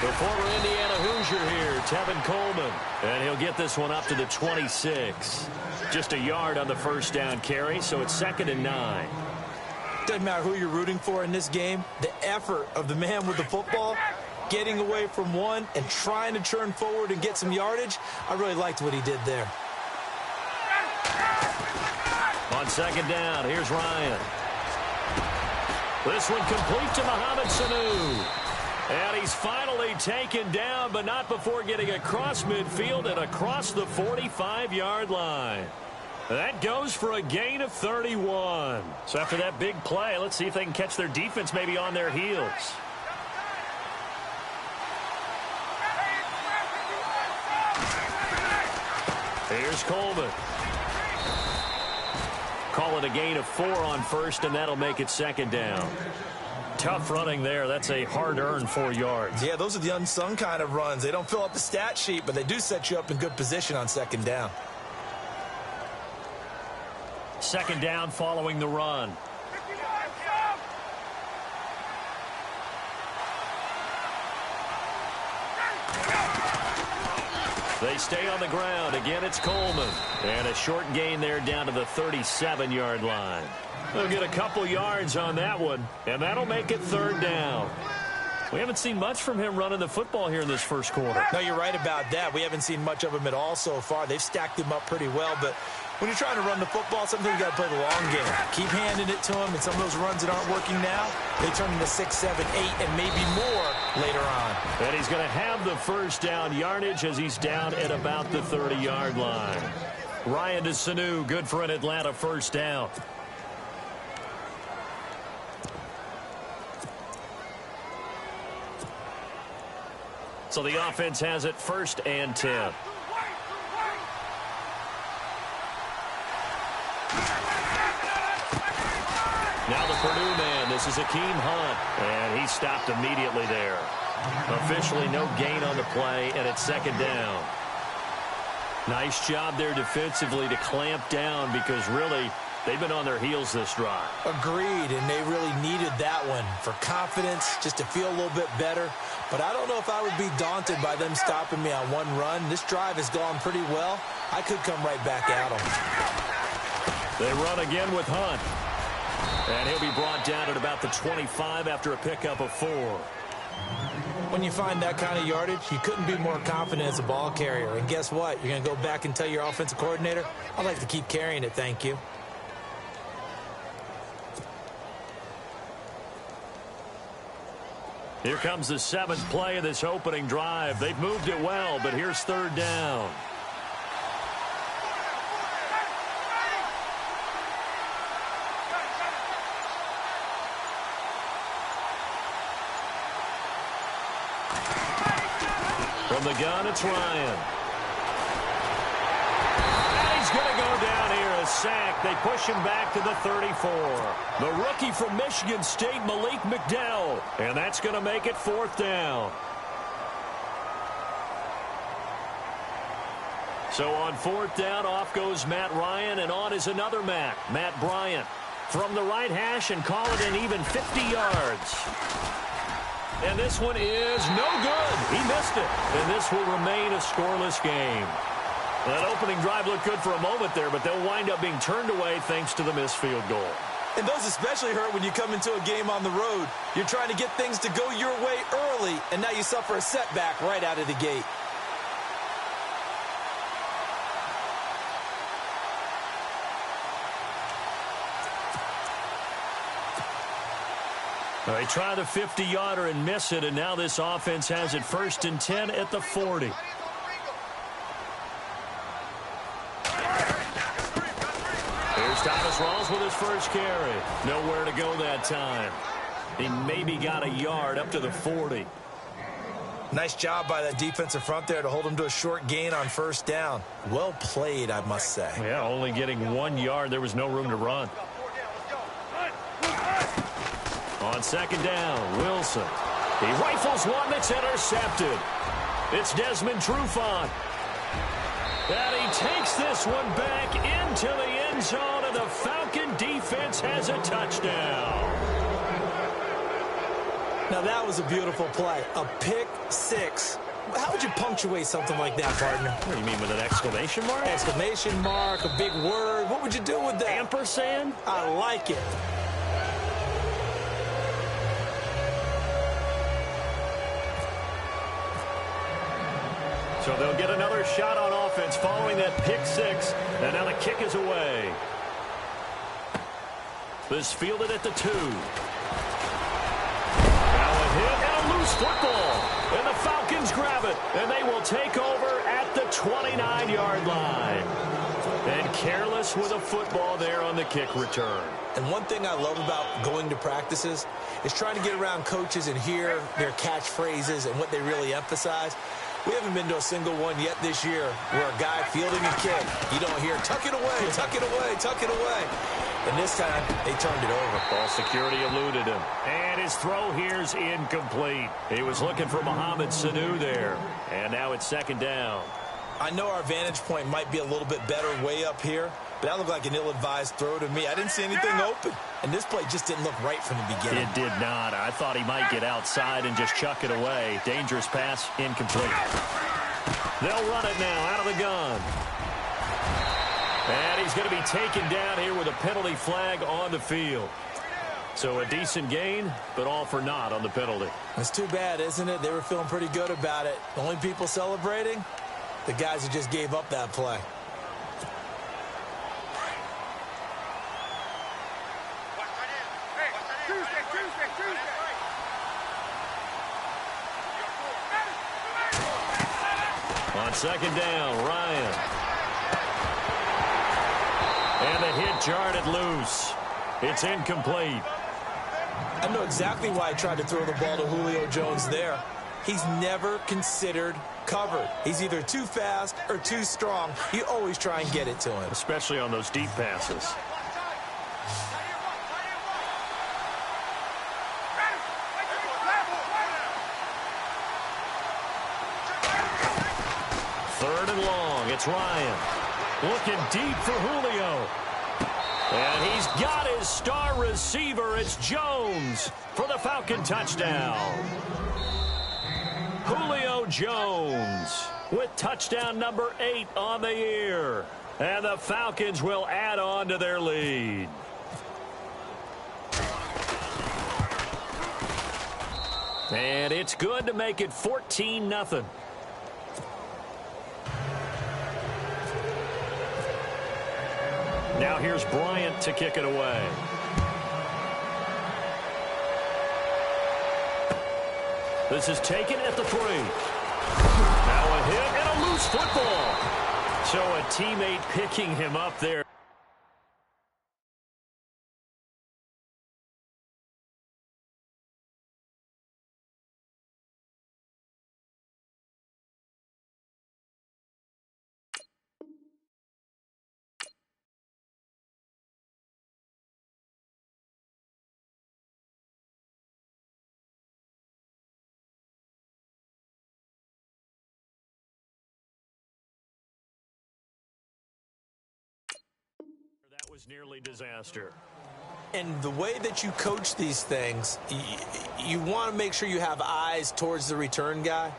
The former Indiana Hoosier here, Tevin Coleman. And he'll get this one up to the 26. Just a yard on the first down carry, so it's 2nd and 9. Doesn't matter who you're rooting for in this game. The effort of the man with the football, getting away from one and trying to turn forward and get some yardage, I really liked what he did there. On 2nd down, here's Ryan. This one complete to Mohamed Sanu. And he's finally taken down, but not before getting across midfield and across the 45-yard line. That goes for a gain of 31. So after that big play, let's see if they can catch their defense maybe on their heels. Here's Coleman. Call it a gain of 4 on first, and that'll make it 2nd down. Tough running there. That's a hard-earned 4 yards. Yeah, those are the unsung kind of runs. They don't fill up the stat sheet, but they do set you up in good position on 2nd down. 2nd down following the run. They stay on the ground. Again, it's Coleman. And a short gain there down to the 37-yard line. They'll get a couple yards on that one, and that'll make it 3rd down. We haven't seen much from him running the football here in this first quarter. No, you're right about that. We haven't seen much of him at all so far. They've stacked him up pretty well, but when you're trying to run the football, sometimes you got to play the long game. Keep handing it to him, and some of those runs that aren't working now, they turn into 6, 7, 8, and maybe more later on. And he's going to have the first down yardage as he's down at about the 30-yard line. Ryan to Sanu, good for an Atlanta first down. So the offense has it 1st and 10. Now the Purdue man, this is Akeem Hunt, and he stopped immediately there. Officially no gain on the play, and it's 2nd down. Nice job there defensively to clamp down because really they've been on their heels this drive. Agreed, and they really needed that one for confidence, just to feel a little bit better. But I don't know if I would be daunted by them stopping me on one run. This drive has gone pretty well. I could come right back at them. They run again with Hunt. And he'll be brought down at about the 25 after a pickup of 4. When you find that kind of yardage, you couldn't be more confident as a ball carrier. And guess what? You're going to go back and tell your offensive coordinator, I'd like to keep carrying it, thank you. Here comes the 7th play of this opening drive. They've moved it well, but here's 3rd down. From the gun, it's Ryan. And he's going to go down here, a sack. They push him back to the 34. The rookie from Michigan State, Malik McDowell. And that's going to make it 4th down. So on 4th down, off goes Matt Ryan, and on is another Matt Bryant. From the right hash and call it an even 50 yards. And this one is no good. He missed it. And this will remain a scoreless game. That opening drive looked good for a moment there, but they'll wind up being turned away thanks to the missed field goal. And those especially hurt when you come into a game on the road. You're trying to get things to go your way early, and now you suffer a setback right out of the gate. They try the 50-yarder and miss it, and now this offense has it 1st and 10 at the 40. Here's Thomas Rawls with his first carry. Nowhere to go that time. He maybe got a yard up to the 40. Nice job by that defensive front there to hold him to a short gain on 1st down. Well played, I must say. Yeah, only getting 1 yard. There was no room to run. On 2nd down, Wilson. He rifles one that's intercepted. It's Desmond Trufant. And he takes this one back into the end zone, and the Falcon defense has a touchdown. Now, that was a beautiful play. A pick six. How would you punctuate something like that, partner? What do you mean, with an exclamation mark? Exclamation mark, a big word. What would you do with that? Ampersand? I like it. So they'll get another shot on offense following that pick six. And now the kick is away. This fielded at the 2. Now a hit and a loose football. And the Falcons grab it. And they will take over at the 29-yard line. And careless with a football there on the kick return. And one thing I love about going to practices is trying to get around coaches and hear their catchphrases and what they really emphasize. We haven't been to a single one yet this year where a guy fielding a kick, you don't hear, tuck it away, tuck it away, tuck it away. And this time, they turned it over. Ball security eluded him. And his throw here's incomplete. He was looking for Mohamed Sanu there. And now it's second down. I know our vantage point might be a little bit better way up here, but that looked like an ill-advised throw to me. I didn't see anything open. And this play just didn't look right from the beginning. It did not. I thought he might get outside and just chuck it away. Dangerous pass, incomplete. They'll run it now out of the gun. And he's going to be taken down here with a penalty flag on the field. So a decent gain, but all for naught on the penalty. It's too bad, isn't it? They were feeling pretty good about it. The only people celebrating, the guys who just gave up that play. On second down, Ryan. And the hit jarred it loose. It's incomplete. I know exactly why I tried to throw the ball to Julio Jones there. He's never considered covered. He's either too fast or too strong. You always try and get it to him. Especially on those deep passes. Third and long. It's Ryan. Looking deep for Julio. And he's got his star receiver. It's Jones for the Falcon touchdown. Julio Jones with touchdown number 8 on the year. And the Falcons will add on to their lead. And it's good to make it 14-0. Now here's Bryant to kick it away. This is taken at the 3. Now a hit and a loose football. So a teammate picking him up there. That was nearly disaster. And the way that you coach these things, you want to make sure you have eyes towards the return guy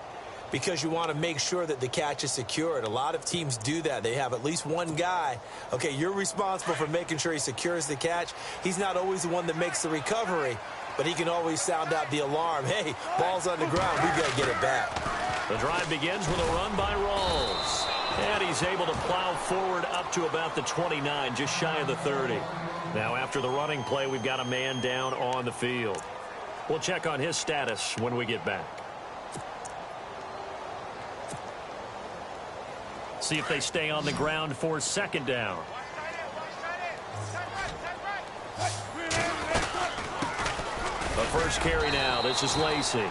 because you want to make sure that the catch is secured. A lot of teams do that. They have at least one guy. Okay, you're responsible for making sure he secures the catch. He's not always the one that makes the recovery, but he can always sound out the alarm. Hey, ball's on the ground. We've got to get it back. The drive begins with a run by Rawls. And he's able to plow forward up to about the 29, just shy of the 30. Now, after the running play, we've got a man down on the field. We'll check on his status when we get back. See if they stay on the ground for second down. The first carry now. This is Lacey.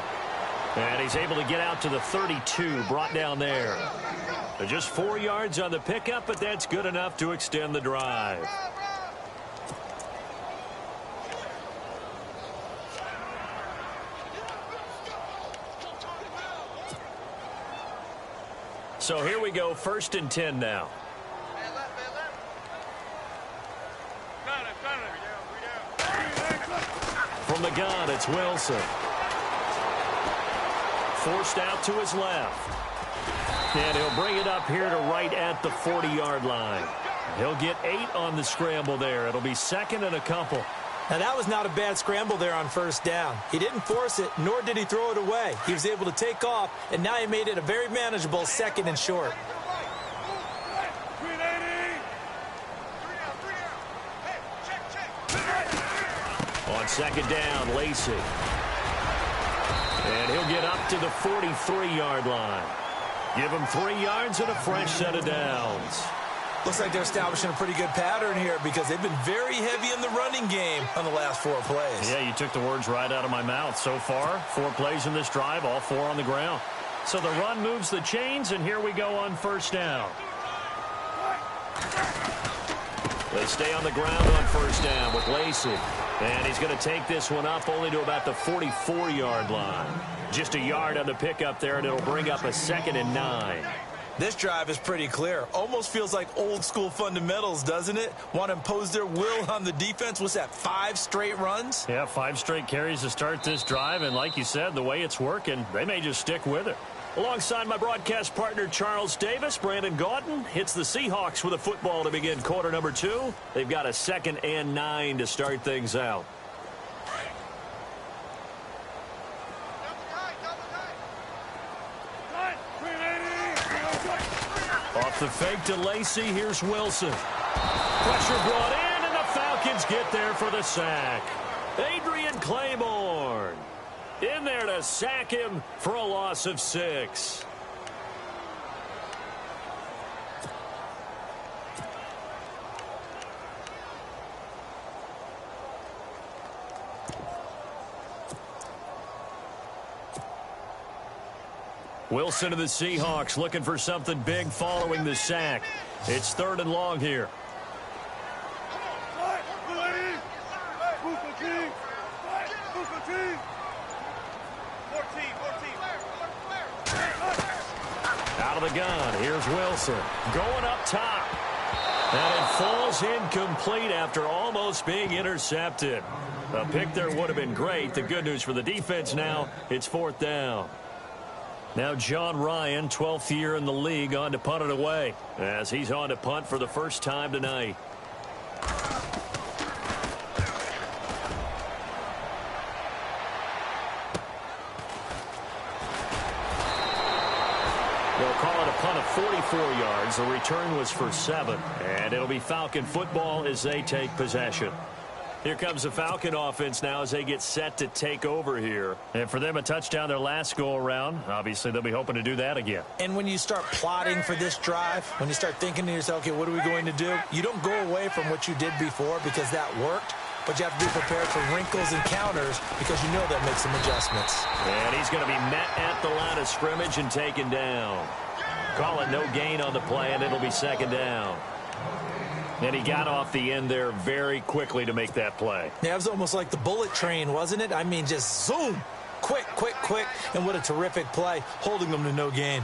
And he's able to get out to the 32, brought down there. Just 4 yards on the pickup, but that's good enough to extend the drive. So here we go, 1st and 10 now. From the gun, it's Wilson. forced out to his left. And he'll bring it up here to right at the 40-yard line. He'll get 8 on the scramble there. It'll be second and a couple. Now, that was not a bad scramble there on first down. He didn't force it, nor did he throw it away. He was able to take off, and now he made it a very manageable second and short. On second down, Lacey. And he'll get up to the 43-yard line. Give him 3 yards and a fresh set of downs. Looks like they're establishing a pretty good pattern here because they've been very heavy in the running game on the last 4 plays. Yeah, you took the words right out of my mouth. So far, 4 plays in this drive, all 4 on the ground. So the run moves the chains, and here we go on first down. They stay on the ground on first down with Lacey. And he's going to take this one up only to about the 44-yard line. Just a yard on the pickup there, and it'll bring up a second and 9. This drive is pretty clear. Almost feels like old-school fundamentals, doesn't it? Want to impose their will on the defense. What's that, 5 straight runs? Yeah, 5 straight carries to start this drive. And like you said, the way it's working, they may just stick with it. Alongside my broadcast partner, Charles Davis, Brandon Gaudin hits the Seahawks with a football to begin quarter number 2. They've got a second and 9 to start things out. Off the fake to Lacey, here's Wilson. Pressure brought in, and the Falcons get there for the sack. Adrian Claiborne in there to sack him for a loss of 6. Wilson to the Seahawks looking for something big following the sack. It's 3rd and long here. Out of the gun, here's Wilson. Going up top. And it falls incomplete after almost being intercepted. A pick there would have been great. The good news for the defense now, it's 4th down. Now John Ryan, 12th year in the league, on to punt it away, as he's on to punt for the first time tonight. They'll call it a punt of 44 yards. The return was for 7, and it'll be Falcon football as they take possession. Here comes the Falcon offense now as they get set to take over here. And for them, a touchdown their last go-around. Obviously, they'll be hoping to do that again. And when you start plotting for this drive, when you start thinking to yourself, okay, what are we going to do? You don't go away from what you did before because that worked. But you have to be prepared for wrinkles and counters because you know that makes some adjustments. And he's going to be met at the line of scrimmage and taken down. Call it no gain on the play, and it'll be 2nd down. And he got off the end there very quickly to make that play. Yeah, it was almost like the bullet train, wasn't it? I mean, just zoom. Quick, quick, quick. And what a terrific play, holding them to no gain.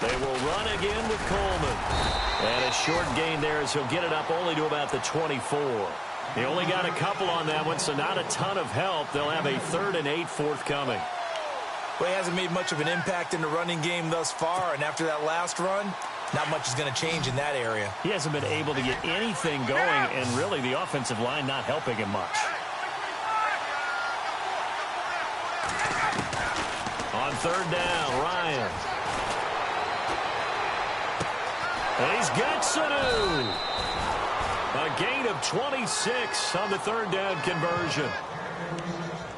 They will run again with Coleman. And a short gain there as he'll get it up only to about the 24. He only got a couple on that one, so not a ton of help. They'll have a 3rd and 8 forthcoming. Well, he hasn't made much of an impact in the running game thus far, and after that last run, not much is going to change in that area. He hasn't been able to get anything going, and really the offensive line not helping him much. On 3rd down, Ryan. And he's got Sanu. A gain of 26 on the 3rd down conversion.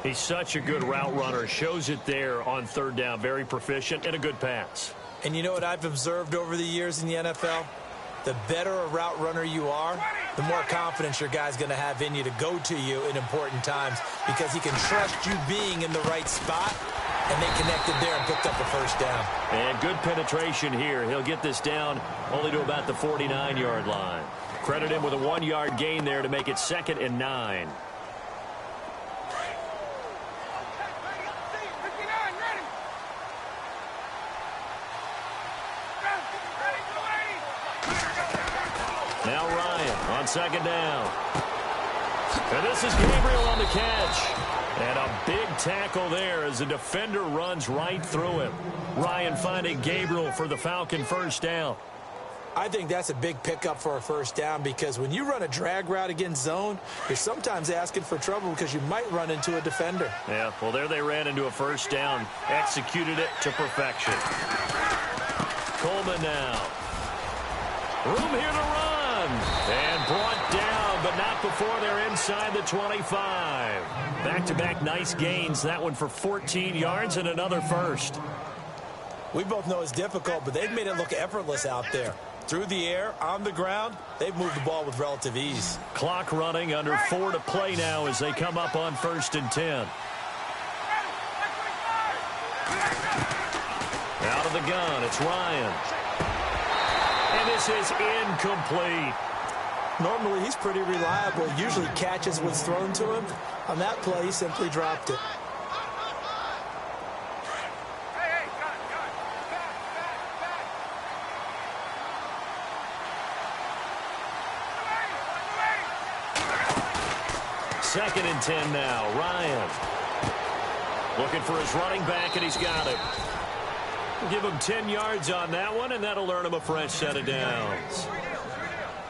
He's such a good route runner. Shows it there on 3rd down. Very proficient and a good pass. And you know what I've observed over the years in the NFL? The better a route runner you are, the more confidence your guy's going to have in you to go to you in important times because he can trust you being in the right spot, and they connected there and picked up a 1st down. And good penetration here. He'll get this down only to about the 49-yard line. Credit him with a 1-yard gain there to make it 2nd and 9. Now Ryan on 2nd down. And this is Gabriel on the catch. And a big tackle there as the defender runs right through him. Ryan finding Gabriel for the Falcon first down. I think that's a big pickup for a first down because when you run a drag route against zone, you're sometimes asking for trouble because you might run into a defender. Yeah, well, there they ran into a first down. Executed it to perfection. Coleman now. Room here to run. And brought down, but not before they're inside the 25. Back-to-back nice gains. That one for 14 yards and another first. We both know it's difficult, but they've made it look effortless out there. Through the air, on the ground, they've moved the ball with relative ease. Clock running, under 4 to play now as they come up on 1st and 10. Out of the gun, it's Ryan. And this is incomplete. Normally, he's pretty reliable. Usually catches what's thrown to him. On that play, he simply dropped it. Second and 10 now. Ryan looking for his running back, and he's got it. We'll give him 10 yards on that one, and that'll earn him a fresh set of downs.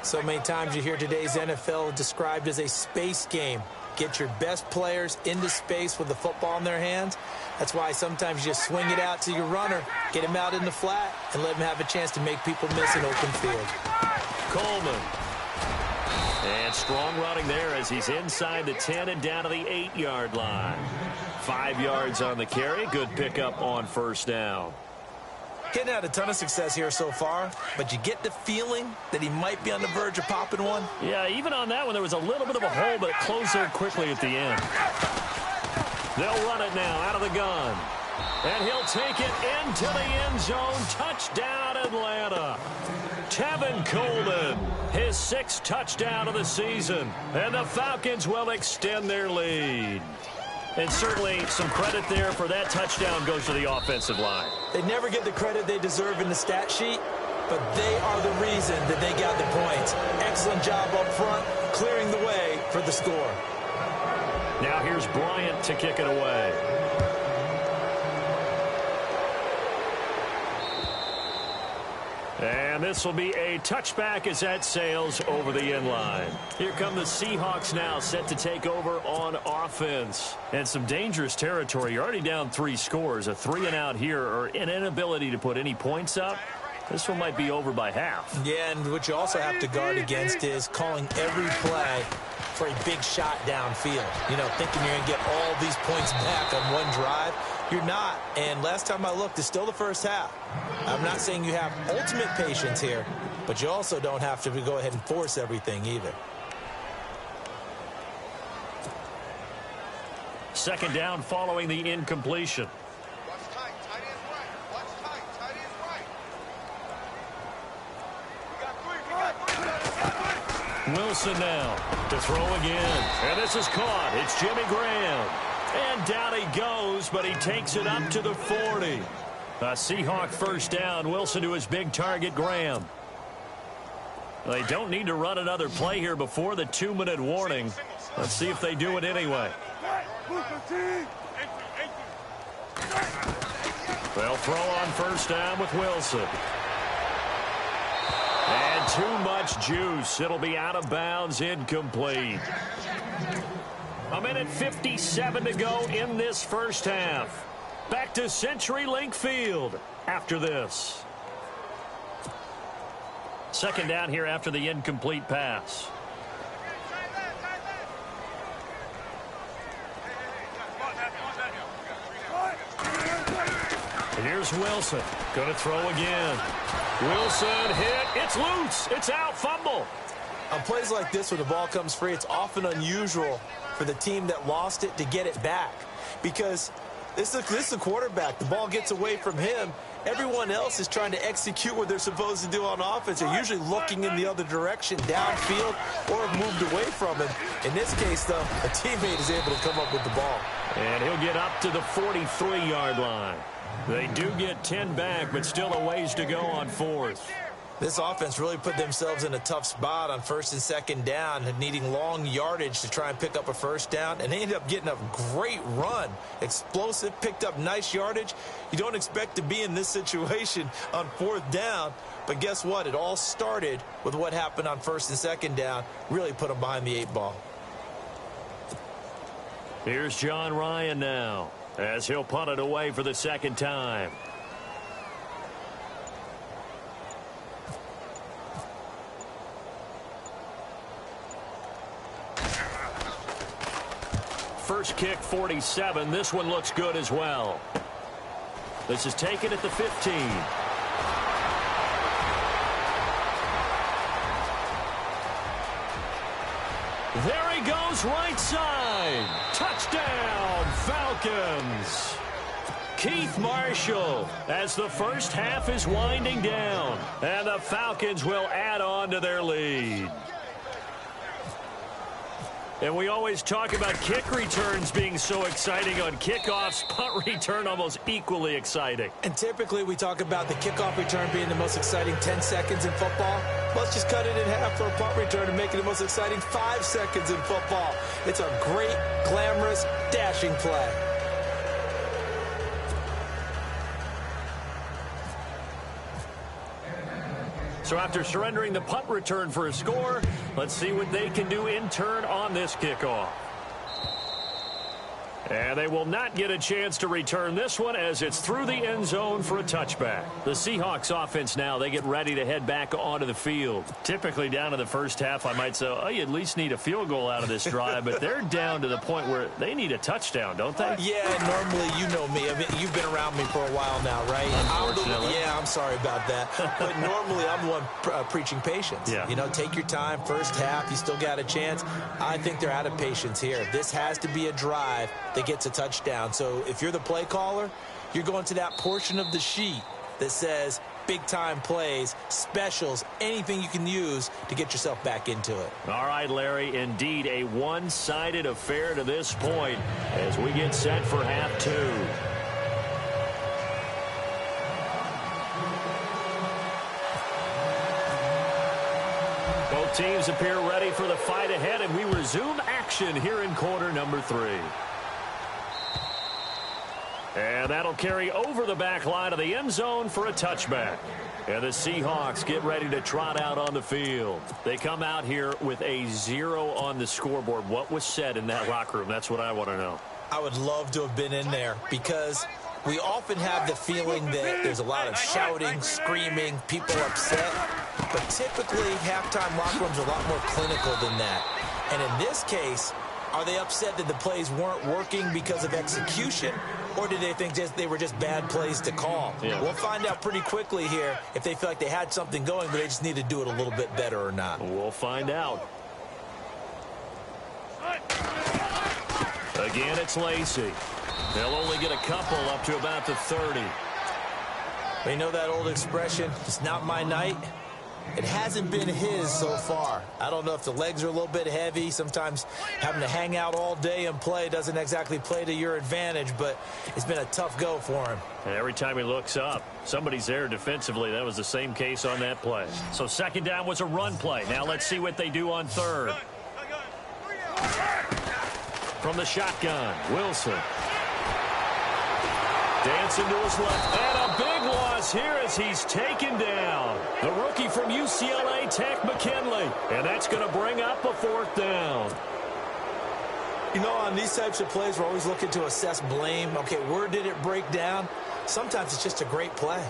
So many times you hear today's NFL described as a space game. Get your best players into space with the football in their hands. That's why sometimes you just swing it out to your runner, get him out in the flat, and let him have a chance to make people miss an open field. Coleman. And strong running there as he's inside the 10 and down to the 8-yard line. 5 yards on the carry. Good pickup on first down. Getting out a ton of success here so far, but you get the feeling that he might be on the verge of popping one. Yeah, even on that one, there was a little bit of a hole, but it closed there quickly at the end. They'll run it now out of the gun. And he'll take it into the end zone. Touchdown, Atlanta. Tevin Coleman, his 6th touchdown of the season. And the Falcons will extend their lead. And certainly some credit there for that touchdown goes to the offensive line. They never get the credit they deserve in the stat sheet, but they are the reason that they got the points. Excellent job up front, clearing the way for the score. Now here's Bryant to kick it away. And this will be a touchback as that sails over the end line. Here come the Seahawks now, set to take over on offense. And some dangerous territory. You're already down 3 scores. A 3-and-out here, or an inability to put any points up. This one might be over by half. Yeah, and what you also have to guard against is calling every play for a big shot downfield. You know, thinking you're going to get all these points back on one drive. You're not. And last time I looked, it's still the first half. I'm not saying you have ultimate patience here, but you also don't have to go ahead and force everything either. Second down following the incompletion. Wilson now to throw again. And this is caught. It's Jimmy Graham. And down he goes, but he takes it up to the 40. A Seahawk first down. Wilson to his big target, Graham. They don't need to run another play here before the 2-minute warning. Let's see if they do it anyway. They'll throw on first down with Wilson. And too much juice. It'll be out of bounds, incomplete. 1:57 to go in this first half. Back to CenturyLink Field after this. Second down here after the incomplete pass. And here's Wilson. Going to throw again. Wilson hit. It's loose. It's out. Fumble. On plays like this where the ball comes free, it's often unusual for the team that lost it to get it back. Because this is the quarterback. The ball gets away from him. Everyone else is trying to execute what they're supposed to do on offense. They're usually looking in the other direction, downfield, or have moved away from him. In this case, though, a teammate is able to come up with the ball. And he'll get up to the 43-yard line. They do get 10 back, but still a ways to go on fourth. This offense really put themselves in a tough spot on first and second down, needing long yardage to try and pick up a first down, and they ended up getting a great run. Explosive, picked up nice yardage. You don't expect to be in this situation on fourth down, but guess what? It all started with what happened on first and second down. Really put them behind the 8 ball. Here's John Ryan now, as he'll punt it away for the second time. First kick, 47. This one looks good as well. This is taken at the 15. There he goes, right side. Touchdown, Falcons. Keith Marshall as the first half is winding down. And the Falcons will add on to their lead. And we always talk about kick returns being so exciting on kickoffs. Punt return almost equally exciting. And typically we talk about the kickoff return being the most exciting 10 seconds in football. Let's just cut it in half for a punt return and make it the most exciting 5 seconds in football. It's a great, glamorous, dashing play. So after surrendering the punt return for a score, let's see what they can do in turn on this kickoff. And they will not get a chance to return this one as it's through the end zone for a touchback. The Seahawks offense now, they get ready to head back onto the field. Typically down to the first half, I might say, oh, you at least need a field goal out of this drive, but they're down to the point where they need a touchdown, don't they? Yeah, normally, you know me. I mean, you've been around me for a while now, right? Unfortunately. I'm sorry about that. But normally, I'm the one preaching patience. Yeah. You know, take your time. First half, you still got a chance. I think they're out of patience here. This has to be a drive that gets a touchdown. So if you're the play caller, you're going to that portion of the sheet that says big time plays, specials, anything you can use to get yourself back into it. All right, Larry, indeed a one-sided affair to this point as we get set for half 2. Both teams appear ready for the fight ahead, and we resume action here in quarter number 3. And that'll carry over the back line of the end zone for a touchback. And the Seahawks get ready to trot out on the field. They come out here with a 0 on the scoreboard. What was said in that locker room? That's what I want to know. I would love to have been in there because we often have the feeling that there's a lot of shouting, screaming, people upset. But typically, halftime locker rooms are a lot more clinical than that. And in this case, are they upset that the plays weren't working because of execution, or did they think they were just bad plays to call? Yeah. We'll find out pretty quickly here if they feel like they had something going, but they just need to do it a little bit better or not. We'll find out. Again, it's Lacey. They'll only get a couple up to about the 30. You know that old expression, it's not my night? It hasn't been his so far. I don't know if the legs are a little bit heavy. Sometimes having to hang out all day and play doesn't exactly play to your advantage, but it's been a tough go for him. And every time he looks up, somebody's there defensively. That was the same case on that play. So second down was a run play. Now let's see what they do on third. From the shotgun, Wilson. Dancing to his left. And a big loss here as he's taken down. The rookie from UCLA, Tech McKinley. And that's going to bring up a fourth down. You know, on these types of plays, we're always looking to assess blame. Okay, where did it break down? Sometimes it's just a great play.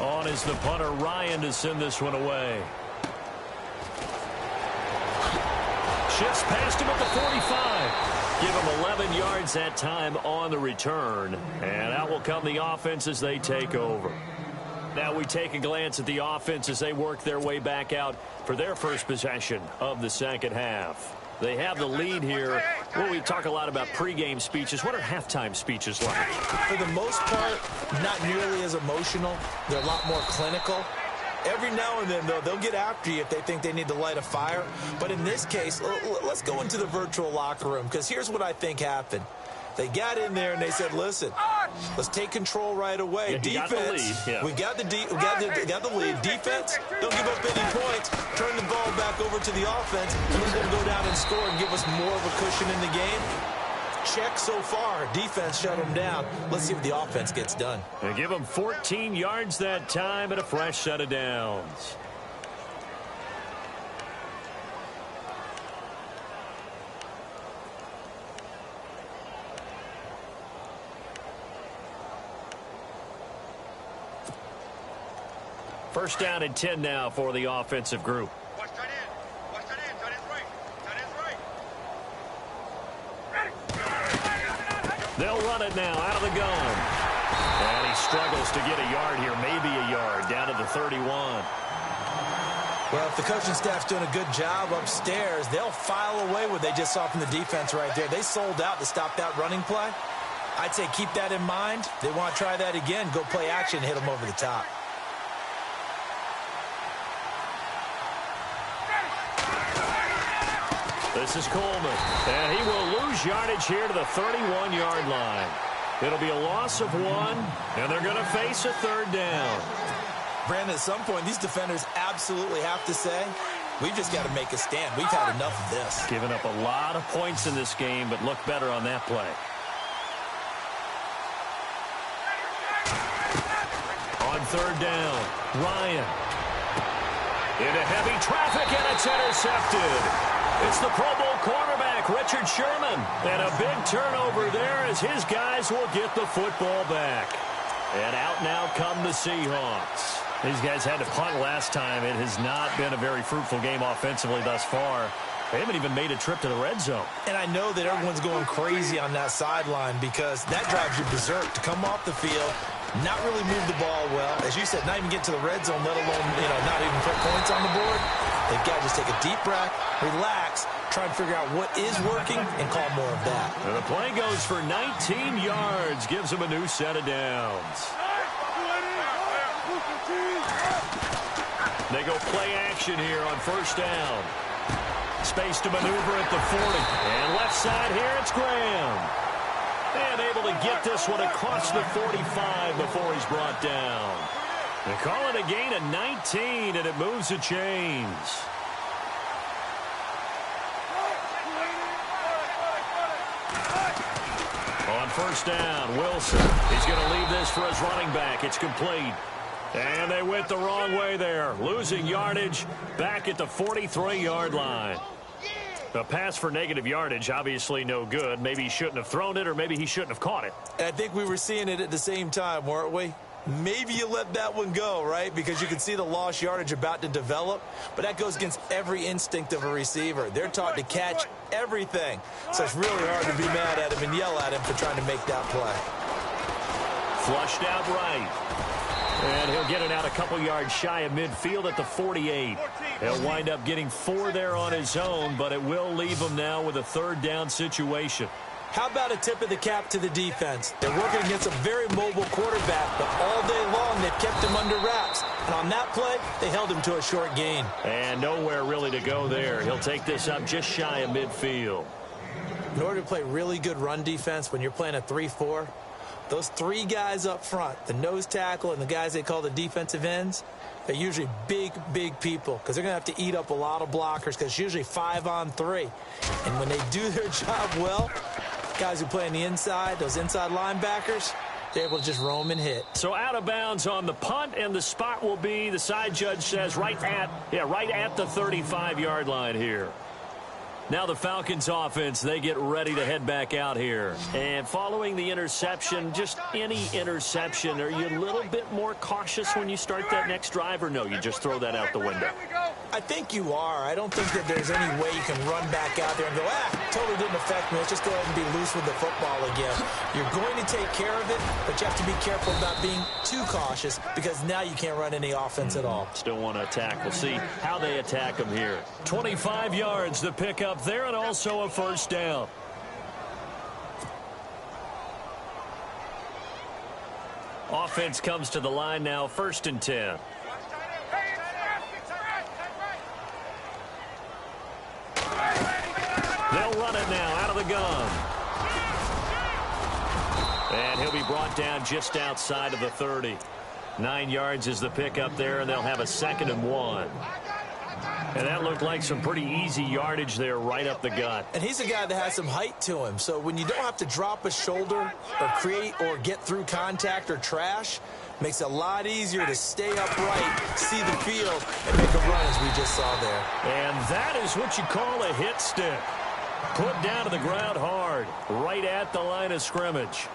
On is the punter, Ryan, to send this one away. Shifts past him at the 45. Give him 11 yards that time on the return. And out will come the offense as they take over. Now we take a glance at the offense as they work their way back out for their first possession of the second half. They have the lead here. Well, we talk a lot about pregame speeches. What are halftime speeches like? For the most part, not nearly as emotional. They're a lot more clinical. Every now and then, though, they'll get after you if they think they need to light a fire. But in this case, let's go into the virtual locker room, because here's what I think happened. They got in there and they said, listen, Let's take control right away. Yeah, Defense, we got the lead. Defense, don't give up any points. Turn the ball back over to the offense, and let them go down and score and give us more of a cushion in the game. Check so far. Defense shut them down. Let's see what the offense gets done. They give them 14 yards that time and a fresh set of downs. First down and 10 now for the offensive group. Watch tight end. Watch tight end. Tight end's right. Tight end's right. They'll run it now out of the gun. And he struggles to get a yard here, maybe a yard, down to the 31. Well, if the coaching staff's doing a good job upstairs, they'll file away what they just saw from the defense right there. They sold out to stop that running play. I'd say keep that in mind. They want to try that again. Go play action, hit them over the top. This is Coleman, and he will lose yardage here to the 31-yard line. It'll be a loss of 1, and they're going to face a third down. Brandon, at some point, these defenders absolutely have to say, we've just got to make a stand. We've had enough of this. Giving up a lot of points in this game, but look better on that play. On third down, Ryan. Into heavy traffic, and it's intercepted. It's the Pro Bowl quarterback, Richard Sherman. And a big turnover there as his guys will get the football back. And out now come the Seahawks. These guys had to punt last time. It has not been a very fruitful game offensively thus far. They haven't even made a trip to the red zone. And I know that everyone's going crazy on that sideline because that drives you berserk to come off the field, not really move the ball well. As you said, not even get to the red zone, let alone, not even put points on the board. They've got to just take a deep breath, relax, try and figure out what is working, and call more of that. And the play goes for 19 yards, gives them a new set of downs. They go play action here on first down. Space to maneuver at the 40. And left side here, it's Graham. And able to get this one across the 45 before he's brought down. They call it a gain of 19, and it moves the chains. On first down, Wilson. He's going to leave this for his running back. It's complete. And they went the wrong way there. Losing yardage back at the 43-yard line. A pass for negative yardage, obviously no good. Maybe he shouldn't have thrown it, or maybe he shouldn't have caught it. I think we were seeing it at the same time, weren't we? Maybe you let that one go, right? Because you can see the lost yardage about to develop. But that goes against every instinct of a receiver. They're taught to catch everything. So it's really hard to be mad at him and yell at him for trying to make that play. Flushed out right. And he'll get it out a couple yards shy of midfield at the 48. He'll wind up getting 4 there on his own, but it will leave him now with a third down situation. How about a tip of the cap to the defense? They're working against a very mobile quarterback, but all day long they've kept him under wraps. And on that play, they held him to a short gain. And nowhere really to go there. He'll take this up just shy of midfield. In order to play really good run defense when you're playing a 3-4, those 3 guys up front, the nose tackle and the guys they call the defensive ends, they're usually big, big people because they're going to have to eat up a lot of blockers because it's usually 5-on-3. And when they do their job well, guys who play on the inside, those inside linebackers, they're able to just roam and hit. So out of bounds on the punt, and the spot will be, the side judge says, right at the 35-yard line here. Now the Falcons offense, they get ready to head back out here. And following the interception, just any interception, are you a little bit more cautious when you start that next drive, or no, you just throw that out the window? I think you are. I don't think that there's any way you can run back out there and go, totally didn't affect me. Let's just go ahead and be loose with the football again. You're going to take care of it, but you have to be careful about being too cautious because now you can't run any offense at all. Still want to attack. We'll see how they attack them here. 25 yards the pickup there, and also a first down. Offense comes to the line now, 1st and 10. They'll run it now out of the gun. And he'll be brought down just outside of the 30. 9 yards is the pickup there, and they'll have a 2nd and 1. And that looked like some pretty easy yardage there right up the gut. And he's a guy that has some height to him. So when you don't have to drop a shoulder or create or get through contact or trash, makes it a lot easier to stay upright, see the field, and make a run as we just saw there. And that is what you call a hit stick. Put down to the ground hard, right at the line of scrimmage.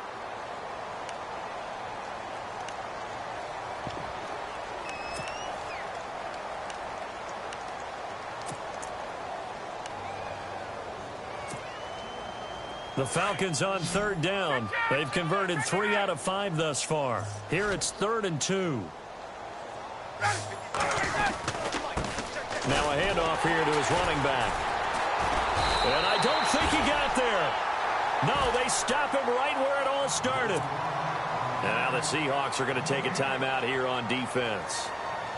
The Falcons on 3rd down. They've converted 3 out of 5 thus far. Here it's 3rd and 2. Now a handoff here to his running back. And I don't think he got there. No, they stop him right where it all started. And now the Seahawks are going to take a timeout here on defense.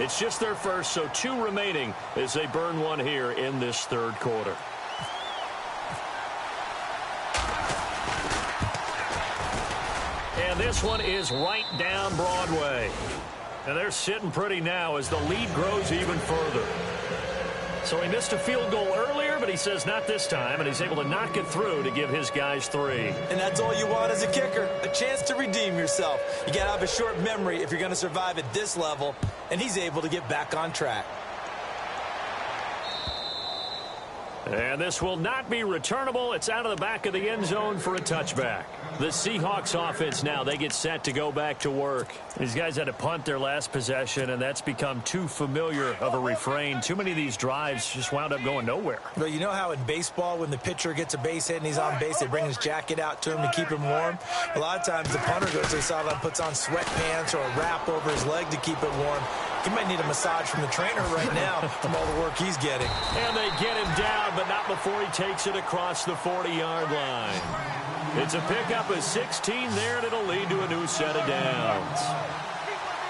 It's just their first, so 2 remaining as they burn one here in this 3rd quarter. And this one is right down Broadway. And they're sitting pretty now as the lead grows even further. So he missed a field goal earlier, but he says not this time, and he's able to knock it through to give his guys 3. And that's all you want as a kicker, a chance to redeem yourself. You got to have a short memory if you're going to survive at this level, and he's able to get back on track. And this will not be returnable. It's out of the back of the end zone for a touchback. The Seahawks offense now, they get set to go back to work. These guys had to punt their last possession, and that's become too familiar of a refrain. Too many of these drives just wound up going nowhere. Well, you know how in baseball when the pitcher gets a base hit and he's on base, they bring his jacket out to him to keep him warm? A lot of times the punter goes to the sideline, puts on sweatpants or a wrap over his leg to keep it warm. He might need a massage from the trainer right now from all the work he's getting. And they get him down, but not before he takes it across the 40-yard line. It's a pickup of 16 there, and it'll lead to a new set of downs.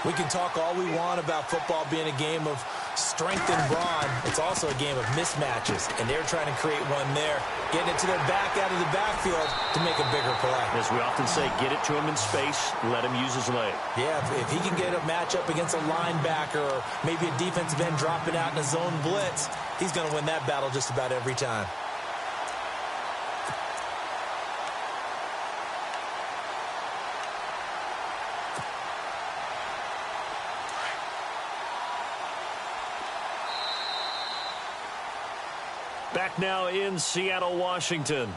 We can talk all we want about football being a game of strength and brawn. It's also a game of mismatches, and they're trying to create one there, getting it to their back out of the backfield to make a bigger play. As we often say, get it to him in space, let him use his leg. Yeah, if he can get a matchup against a linebacker or maybe a defensive end dropping out in a zone blitz, he's going to win that battle just about every time. Back now in Seattle, Washington.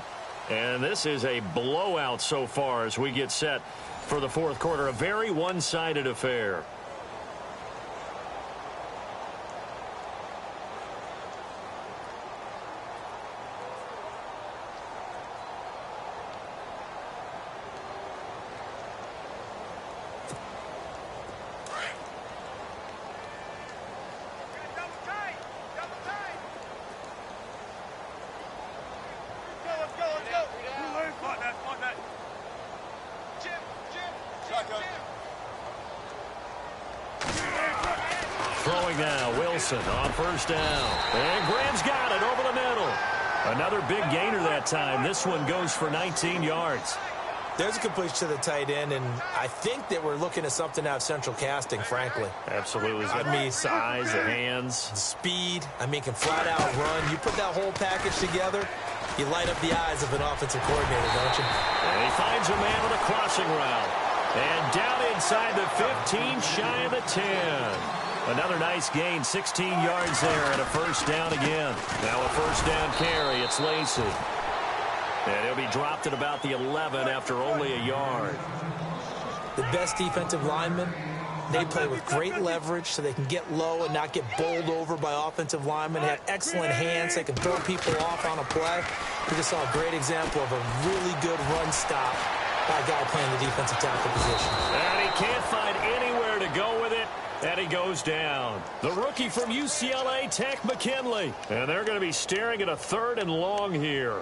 And this is a blowout so far as we get set for the 4th quarter. A very one-sided affair. Throwing now, Wilson on 1st down. And Graham's got it over the middle. Another big gainer that time. This one goes for 19 yards. There's a completion to the tight end, and I think that we're looking at something out of central casting, frankly. Absolutely. I mean, size, the hands. The speed. I mean, can flat out run. You put that whole package together, you light up the eyes of an offensive coordinator, don't you? And he finds a man with a crossing route. And down inside the 15, shy of the 10. Another nice gain, 16 yards there, and a 1st down again. Now a 1st down carry, it's Lacey. And he'll be dropped at about the 11 after only a yard. The best defensive linemen, they play with great leverage so they can get low and not get bowled over by offensive linemen. They have excellent hands. They can throw people off on a play. We just saw a great example of a really good run stop by a guy playing the defensive tackle position. And he can't find anywhere to go with it. And he goes down. The rookie from UCLA, Tech McKinley. And they're going to be staring at a 3rd and long here.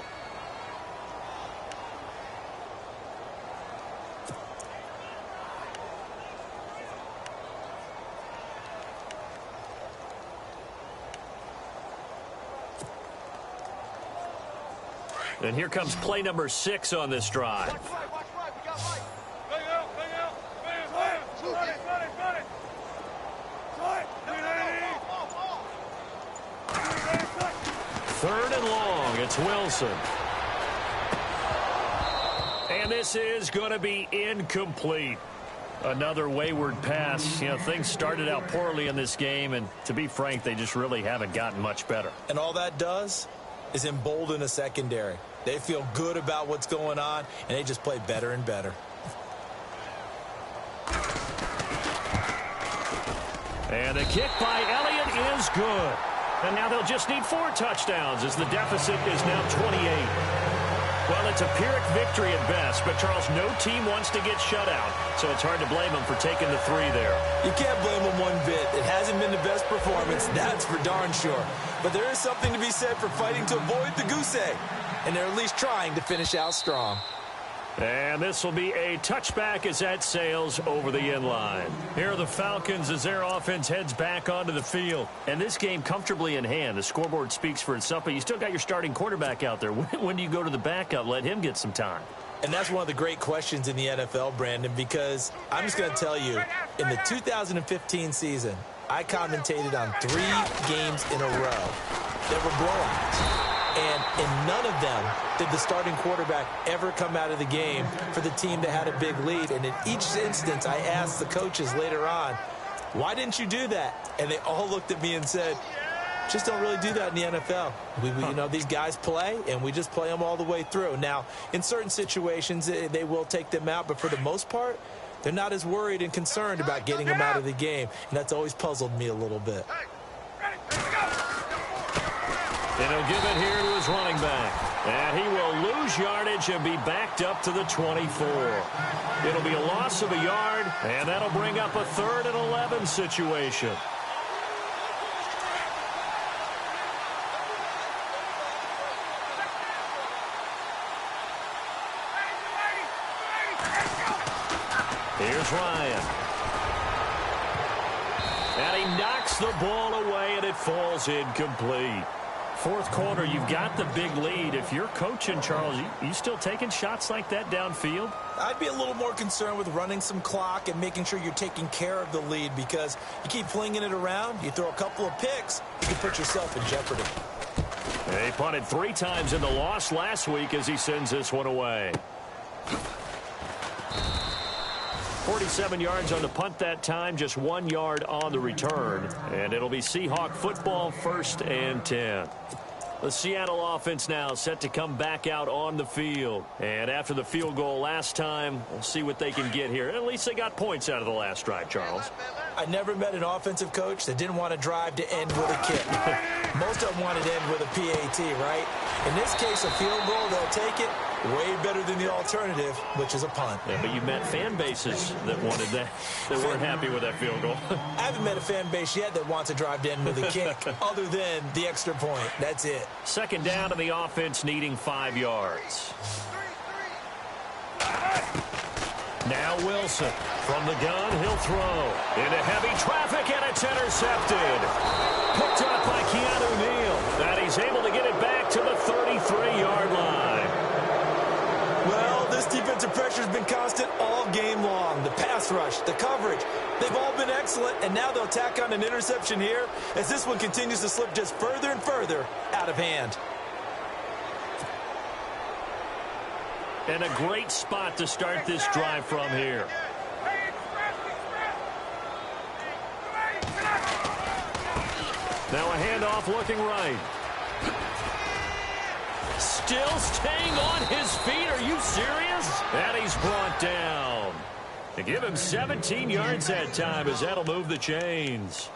And here comes play number 6 on this drive. Third and long. It's Wilson. And this is going to be incomplete. Another wayward pass. You know, things started out poorly in this game, and to be frank, they just really haven't gotten much better. And all that does is embolden a secondary. They feel good about what's going on, and they just play better and better. And the kick by Elliott is good. And now they'll just need 4 touchdowns as the deficit is now 28. Well, it's a Pyrrhic victory at best, but, Charles, no team wants to get shut out, so it's hard to blame them for taking the 3 there. You can't blame them one bit. It hasn't been the best performance, that's for darn sure. But there is something to be said for fighting to avoid the goose egg, and they're at least trying to finish out strong. And this will be a touchback as that sails over the inline. Here are the Falcons as their offense heads back onto the field. And this game comfortably in hand. The scoreboard speaks for itself, but you still got your starting quarterback out there. When do you go to the backup? Let him get some time. And that's one of the great questions in the NFL, Brandon, because I'm just going to tell you, in the 2015 season, I commentated on 3 games in a row that were blowouts. And in none of them did the starting quarterback ever come out of the game for the team that had a big lead. And in each instance, I asked the coaches later on, why didn't you do that? And they all looked at me and said, just don't really do that in the NFL. You know, these guys play, and we just play them all the way through. Now, in certain situations, they will take them out, but for the most part, they're not as worried and concerned about getting them out of the game. And that's always puzzled me a little bit. And he'll give it here to his running back. And he will lose yardage and be backed up to the 24. It'll be a loss of a yard, and that'll bring up a 3rd and 11 situation. Here's Ryan. And he knocks the ball away, and it falls incomplete. 4th quarter, you've got the big lead. If you're coaching, Charles, you still taking shots like that downfield? I'd be a little more concerned with running some clock and making sure you're taking care of the lead, because you keep flinging it around, you throw a couple of picks, you can put yourself in jeopardy. He punted 3 times in the loss last week as he sends this one away. 47 yards on the punt that time, just 1 yard on the return. And it'll be Seahawk football, 1st and 10. The Seattle offense now set to come back out on the field. And after the field goal last time, we'll see what they can get here. At least they got points out of the last drive, Charles. I never met an offensive coach that didn't want to drive to end with a kick. Most of them wanted to end with a PAT, right? In this case, a field goal, they'll take it. Way better than the alternative, which is a punt. Yeah, but you met fan bases that wanted that, that weren't happy with that field goal. I haven't met a fan base yet that wants to drive to end with a kick, other than the extra point. That's it. 2nd down, and the offense needing 5 yards. Now Wilson from the gun, he'll throw into heavy traffic, and it's intercepted. Picked up by Keanu Neal, and he's able to get it back to the 33-yard line. Well, this defensive pressure has been constant all game long. The pass rush, the coverage, they've all been excellent, and now they'll tack on an interception here as this one continues to slip just further and further out of hand. And a great spot to start this drive from here. Now a handoff looking right. Still staying on his feet. Are you serious? And he's brought down. They give him 17 yards that time as that'll move the chains.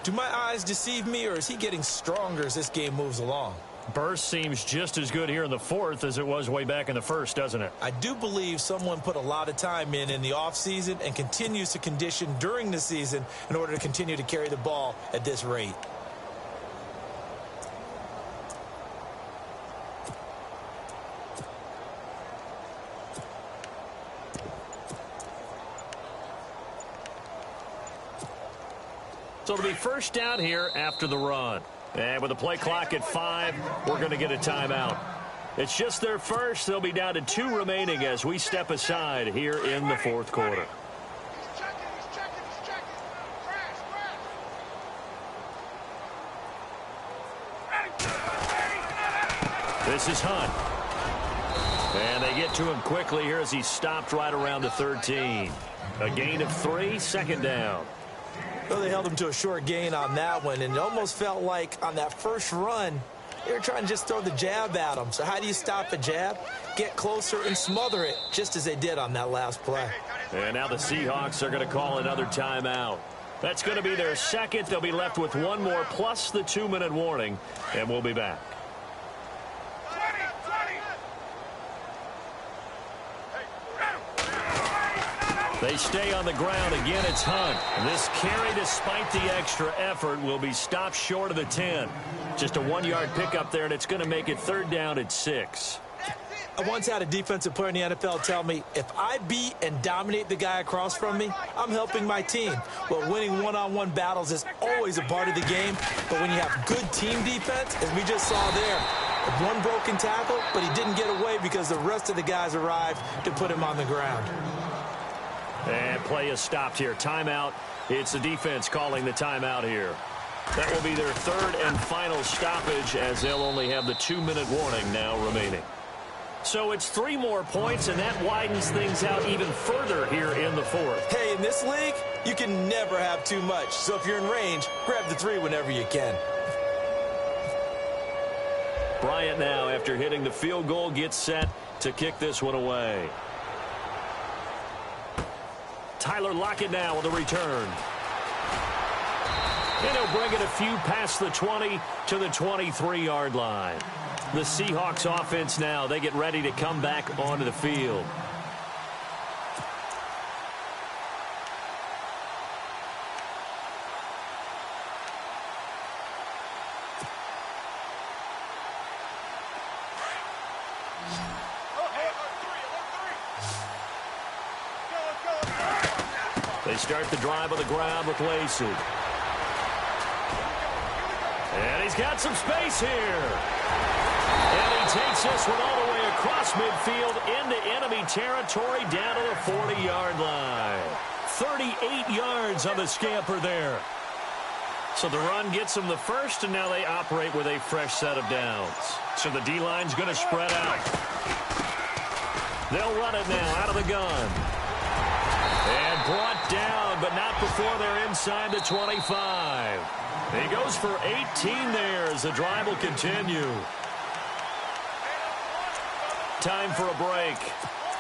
Do my eyes deceive me, or is he getting stronger as this game moves along? Burst seems just as good here in the 4th as it was way back in the 1st, doesn't it? I do believe someone put a lot of time in the offseason and continues to condition during the season in order to continue to carry the ball at this rate. So it'll be 1st down here after the run. And with the play clock at 5, we're going to get a timeout. It's just their first. They'll be down to 2 remaining as we step aside here in the 4th quarter. This is Hunt. And they get to him quickly here as he stopped right around the 13. A gain of 3, second down. Well, they held him to a short gain on that one, and it almost felt like on that first run, they were trying to just throw the jab at him. So how do you stop a jab? Get closer and smother it, just as they did on that last play. And now the Seahawks are going to call another timeout. That's going to be their second. They'll be left with one more plus the 2-minute warning, and we'll be back. They stay on the ground. Again, it's Hunt. This carry, despite the extra effort, will be stopped short of the 10. Just a 1-yard pickup there, and it's going to make it third down at 6. I once had a defensive player in the NFL tell me, if I beat and dominate the guy across from me, I'm helping my team. Well, winning one-on-one battles is always a part of the game, but when you have good team defense, as we just saw there, one broken tackle, but he didn't get away because the rest of the guys arrived to put him on the ground. And play is stopped here. Timeout. It's the defense calling the timeout here. That will be their third and final stoppage, as they'll only have the 2-minute warning now remaining. So it's 3 more points, and that widens things out even further here in the fourth. Hey, in this league, you can never have too much. So if you're in range, grab the 3 whenever you can. Bryant now, after hitting the field goal, gets set to kick this one away. Tyler Lockett now with a return. And he'll bring it a few past the 20 to the 23-yard line. The Seahawks offense now, they get ready to come back onto the field. They start the drive on the ground with Lacey. And he's got some space here. And he takes this one all the way across midfield into enemy territory down to the 40-yard line. 38 yards on the scamper there. So the run gets them the first, and now they operate with a fresh set of downs. So the D-line's going to spread out. They'll run it now out of the gun. And brought down, but not before they're inside the 25. He goes for 18 there as the drive will continue. Time for a break.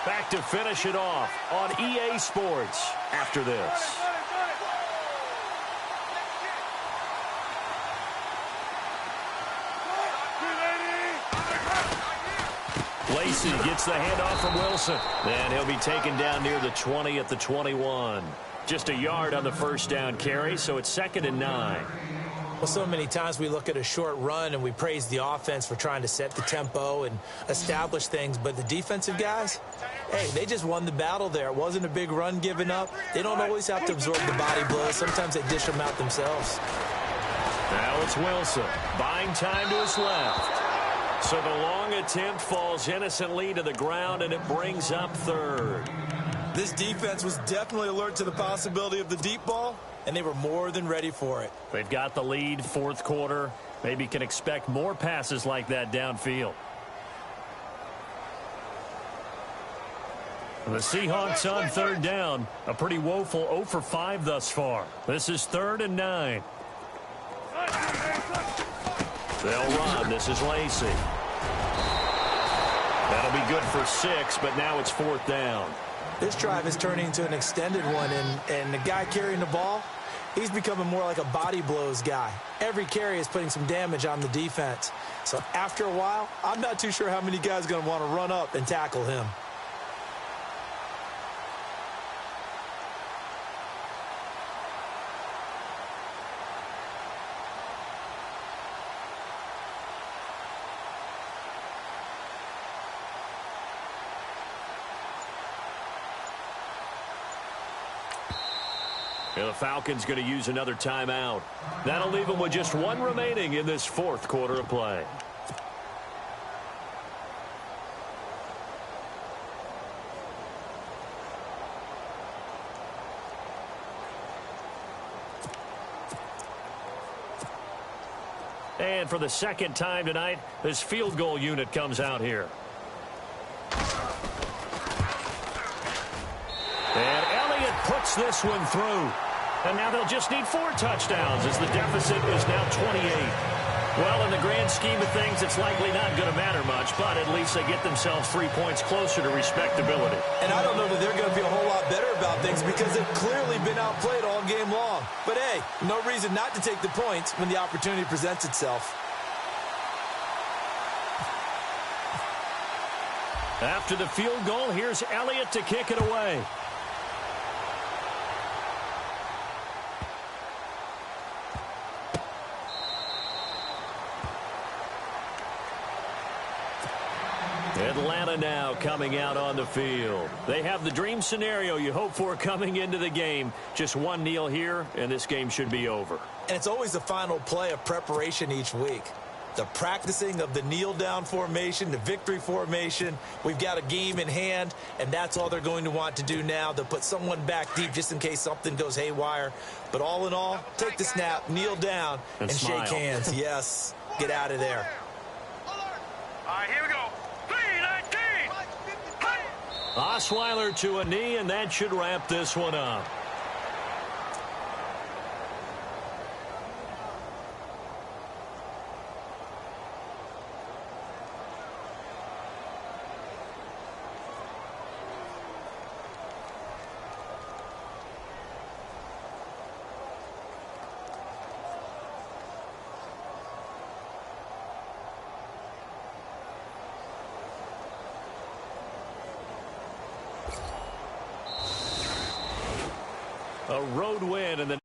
Back to finish it off on EA Sports after this. Lacey gets the handoff from Wilson. And he'll be taken down near the 20 at the 21. Just a yard on the first down carry, so it's 2nd and 9. Well, so many times we look at a short run and we praise the offense for trying to set the tempo and establish things, but the defensive guys, hey, they just won the battle there. It wasn't a big run given up. They don't always have to absorb the body blows. Sometimes they dish them out themselves. Now it's Wilson, buying time to his left. So the long attempt falls innocently to the ground, and it brings up 3rd. This defense was definitely alert to the possibility of the deep ball, and they were more than ready for it. They've got the lead, 4th quarter. Maybe can expect more passes like that downfield. The Seahawks on 3rd down. A pretty woeful 0 for 5 thus far. This is 3rd and 9. They'll run. This is Lacey. That'll be good for 6, but now it's 4th down. This drive is turning into an extended one, and the guy carrying the ball, he's becoming more like a body blows guy. Every carry is putting some damage on the defense. So after a while, I'm not too sure how many guys are going to want to run up and tackle him. The Falcons going to use another timeout. That'll leave them with just 1 remaining in this 4th quarter of play. And for the second time tonight, this field goal unit comes out here. And Elliott puts this one through. And now they'll just need 4 touchdowns as the deficit is now 28. Well, in the grand scheme of things, it's likely not going to matter much, but at least they get themselves 3 points closer to respectability. And I don't know that they're going to be a whole lot better about things because they've clearly been outplayed all game long. But, hey, no reason not to take the points when the opportunity presents itself. After the field goal, here's Elliott to kick it away. Atlanta now coming out on the field. They have the dream scenario you hope for coming into the game. Just one kneel here, and this game should be over. And it's always the final play of preparation each week. The practicing of the kneel-down formation, the victory formation. We've got a game in hand, and that's all they're going to want to do now. They'll put someone back deep just in case something goes haywire. But all in all, take the snap, kneel down, and shake hands. Yes, get out of there. All right, here we go. 3-19. Osweiler to a knee, and that should wrap this one up. A road win in the